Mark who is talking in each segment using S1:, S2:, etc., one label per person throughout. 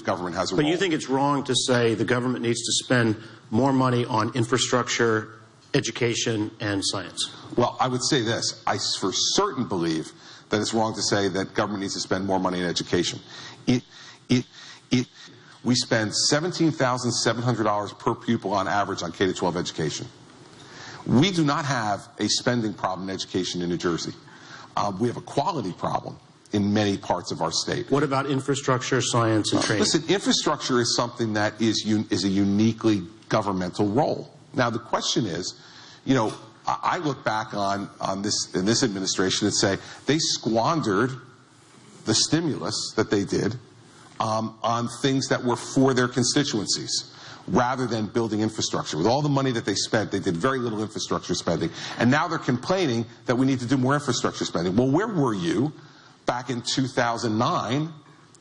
S1: government has a role.
S2: But you think it's wrong to say the government needs to spend more money on infrastructure, education, and science?
S1: Well, I would say this. I for certain believe that it's wrong to say that government needs to spend more money on education. We spend $17,700 per pupil on average on K-12 education. We do not have a spending problem in education in New Jersey. We have a quality problem in many parts of our state.
S2: What about infrastructure, science, and training?
S1: Listen, infrastructure is something that is a uniquely governmental role. Now, the question is, you know, I look back on this administration and say they squandered the stimulus that they did on things that were for their constituencies, rather than building infrastructure. With all the money that they spent, they did very little infrastructure spending. And now they're complaining that we need to do more infrastructure spending. Well, where were you back in 2009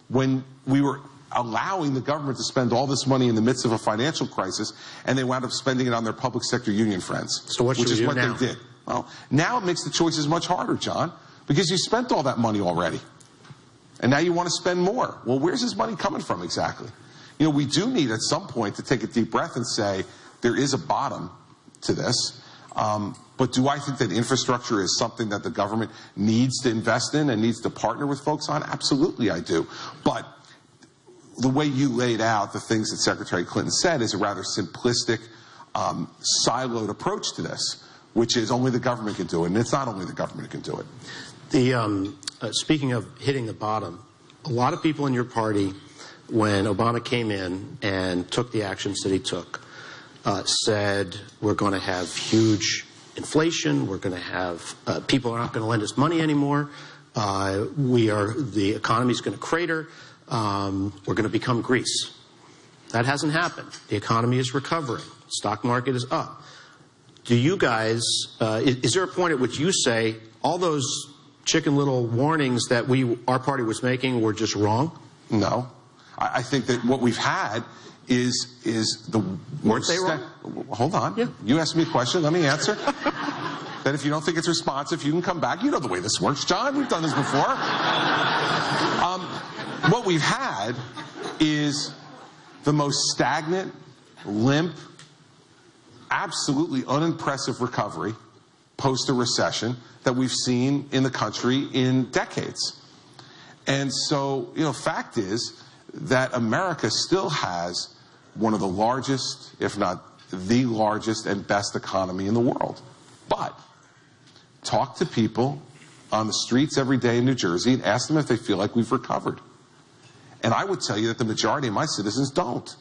S1: when we were allowing the government to spend all this money in the midst of a financial crisis, and they wound up spending it on their public sector union friends?
S2: So what should we do now?
S1: They did. Well, now it makes the choices much harder, John, because you spent all that money already. And now you want to spend more. Well, where's this money coming from exactly? You know, we do need at some point to take a deep breath and say there is a bottom to this. But do I think that infrastructure is something that the government needs to invest in and needs to partner with folks on? Absolutely, I do. But the way you laid out the things that Secretary Clinton said is a rather simplistic, siloed approach to this, which is only the government can do it. And it's not only the government that can do it.
S2: Speaking of hitting the bottom, a lot of people in your party, when Obama came in and took the actions that he took, said we're going to have huge inflation, we're going to have people are not going to lend us money anymore, the economy's going to crater, we're going to become Greece. That hasn't happened. The economy is recovering. The stock market is up. Do you guys, is there a point at which you say all those Chicken Little warnings that our party was making were just wrong?
S1: No. I think that what we've had is the...
S2: Weren't they wrong?
S1: Hold on.
S2: Yeah.
S1: You asked me a question. Let me answer. Then if you don't think it's responsive, you can come back. You know the way this works, John. We've done this before. What we've had is the most stagnant, limp, absolutely unimpressive recovery post a recession that we've seen in the country in decades. And so, you know, fact is that America still has one of the largest, if not the largest and best economy in the world. But talk to people on the streets every day in New Jersey and ask them if they feel like we've recovered. And I would tell you that the majority of my citizens don't.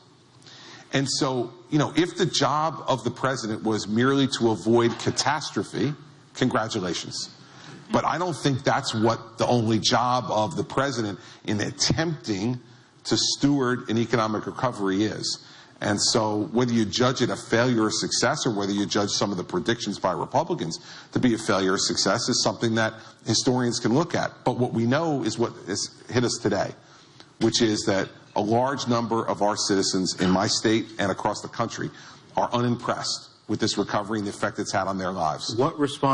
S1: And so, you know, if the job of the president was merely to avoid catastrophe, congratulations. But I don't think that's what the only job of the president in attempting to steward an economic recovery is. And so whether you judge it a failure or success, or whether you judge some of the predictions by Republicans to be a failure or success, is something that historians can look at. But what we know is what has hit us today, which is that a large number of our citizens in my state and across the country are unimpressed with this recovery and the effect it's had on their lives.
S2: What response